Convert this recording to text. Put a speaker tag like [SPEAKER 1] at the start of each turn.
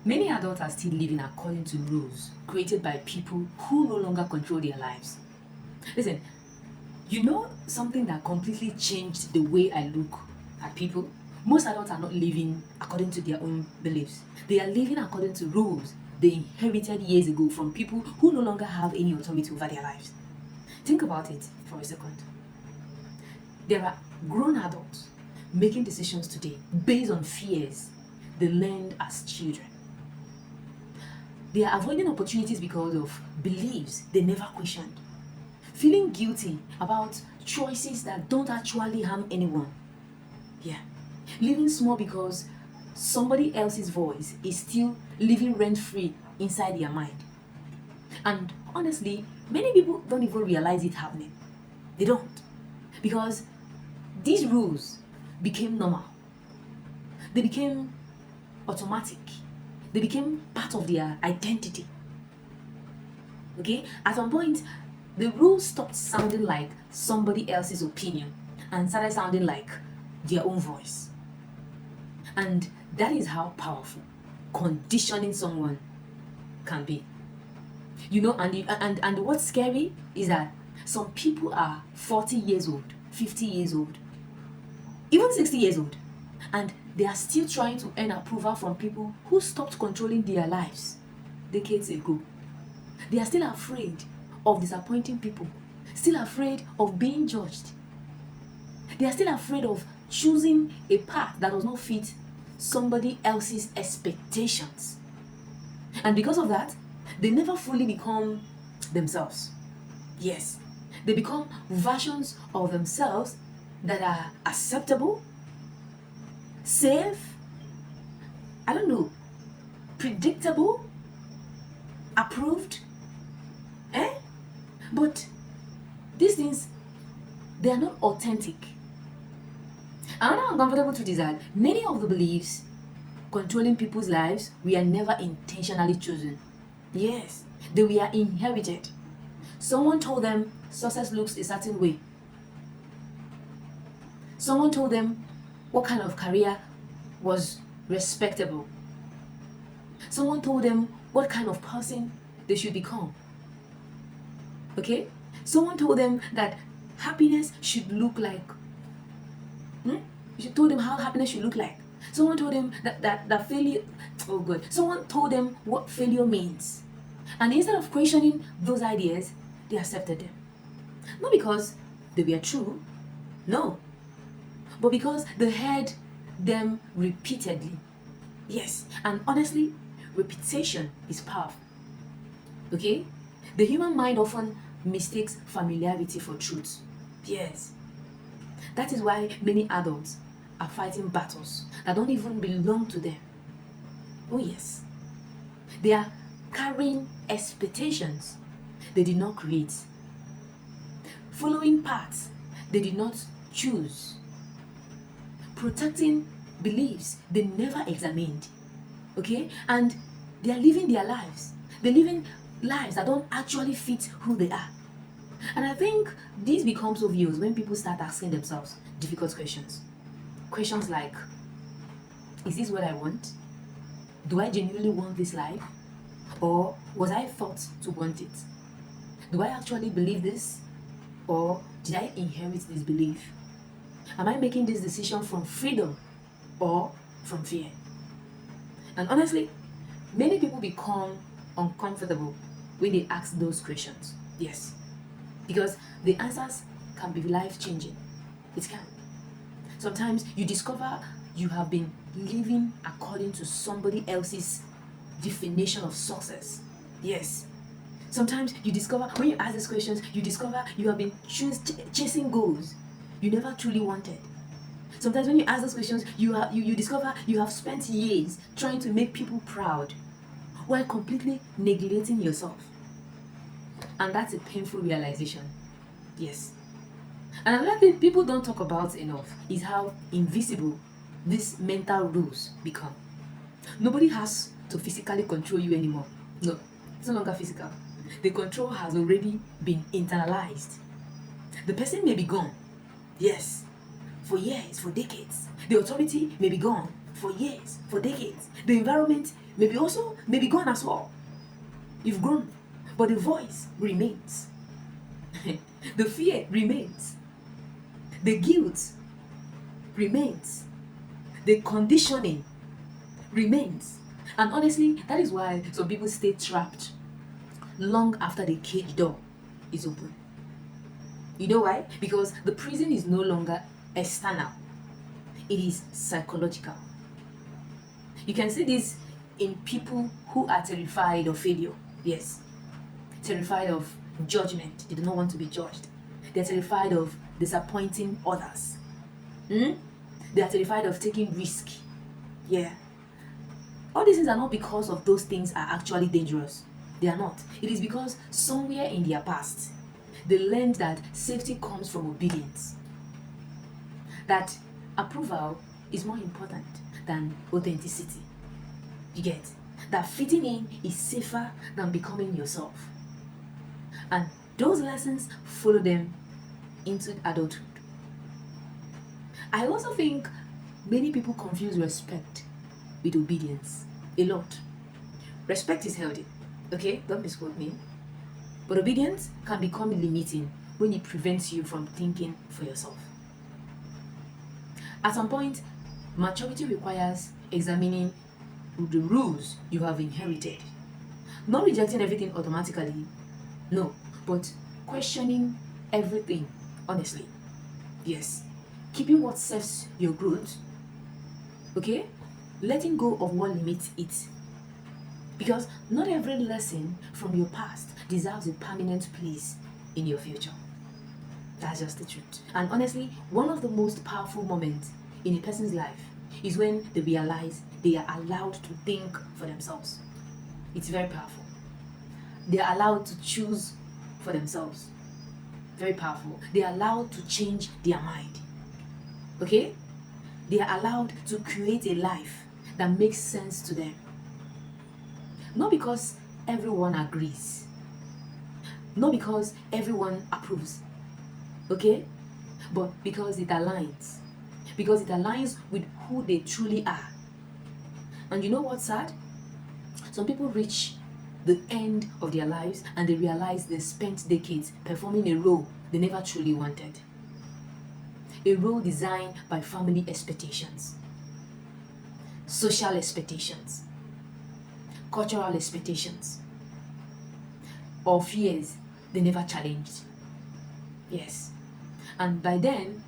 [SPEAKER 1] Many adults are still living according to rules created by people who no longer control their lives. Listen, you know something that completely changed the way I look at people? Most adults are not living according to their own beliefs. They are living according to rules they inherited years ago from people who no longer have any authority over their lives. Think about it for a second. There are grown adults making decisions today based on fears they learned as children. They are avoiding opportunities because of beliefs they never questioned. Feeling guilty about choices that don't actually harm anyone. Yeah. Living small because somebody else's voice is still living rent-free inside their mind. And honestly, many people don't even realize it happening. They don't. Because these rules became normal. They became automatic. They became part of their identity. Okay? At some point, the rules stopped sounding like somebody else's opinion and started sounding like their own voice. And that is how powerful conditioning someone can be. You know, and what's scary is that some people are 40 years old, 50 years old, even 60 years old, and they are still trying to earn approval from people who stopped controlling their lives decades ago. They are still afraid of disappointing people, still afraid of being judged. They are still afraid of choosing a path that does not fit somebody else's expectations. And because of that, they never fully become themselves. Yes, they become versions of themselves that are acceptable, safe, predictable, approved. But these things, they are not authentic. Another uncomfortable truth is that many of the beliefs controlling people's lives were never intentionally chosen. Yes, they were inherited. Someone told them success looks a certain way. Someone told them what kind of career was respectable. Someone told them what kind of person they should become. Okay? Someone told them that happiness should look like. You should told them how happiness should look like. Someone told them that failure. Oh God! Someone told them what failure means, and instead of questioning those ideas, they accepted them. Not because they were true, no, but because they heard them repeatedly. Yes, and honestly, repetition is powerful. Okay, the human mind often mistakes familiarity for truth. Yes, that is why many adults are fighting battles that don't even belong to them. Oh yes, they are carrying expectations they did not create, following paths they did not choose, protecting beliefs they never examined. Okay, and they are living their lives. They're living lives that don't actually fit who they are. And I think this becomes obvious when people start asking themselves difficult questions. Questions like, is this what I want? Do I genuinely want this life? Or was I thought to want it? Do I actually believe this? Or did I inherit this belief? Am I making this decision from freedom or from fear? And honestly, many people become uncomfortable when they ask those questions. Yes. Because the answers can be life-changing. It can. Sometimes you discover you have been living according to somebody else's definition of success. Yes. Sometimes you discover, when you ask these questions, you discover you have been chasing goals you never truly wanted. Sometimes when you ask those questions, you discover you have spent years trying to make people proud while completely neglecting yourself. And that's a painful realization. Yes. And another thing people don't talk about enough is how invisible these mental rules become. Nobody has to physically control you anymore. No, it's no longer physical. The control has already been internalized. The person may be gone, yes, for years, for decades. The authority may be gone for years, for decades. The environment may be gone as well. You've grown, but the voice remains. The fear remains. The guilt remains. The conditioning remains. And honestly, that is why some people stay trapped long after the cage door is open. You know why? Because the prison is no longer external, it is psychological. You can see this in people who are terrified of failure. Yes, terrified of judgment. They do not want to be judged. They're terrified of disappointing others. They are terrified of taking risk. Yeah. All these things are not because of those things are actually dangerous. They are not. It is because somewhere in their past, they learned that safety comes from obedience. That approval is more important than authenticity. You get? That fitting in is safer than becoming yourself. And those lessons follow them into adulthood. I also think many people confuse respect with obedience a lot. Respect is healthy, okay? Don't misquote me. But obedience can become limiting when it prevents you from thinking for yourself. At some point, maturity requires examining the rules you have inherited. Not rejecting everything automatically, no, but questioning everything honestly. Yes. Keeping what serves your growth, okay? Letting go of what limits it. Because not every lesson from your past deserves a permanent place in your future. That's just the truth. And honestly, one of the most powerful moments in a person's life is when they realize they are allowed to think for themselves. It's very powerful. They are allowed to choose for themselves. Very powerful. They are allowed to change their mind. Okay? They are allowed to create a life that makes sense to them. Not because everyone agrees. Not because everyone approves. Okay? But because it aligns. Because it aligns with who they truly are. And you know what's sad? Some people reach the end of their lives and they realize they spent decades performing a role they never truly wanted. A role designed by family expectations, social expectations, cultural expectations, or fears they never challenged. Yes. And by then,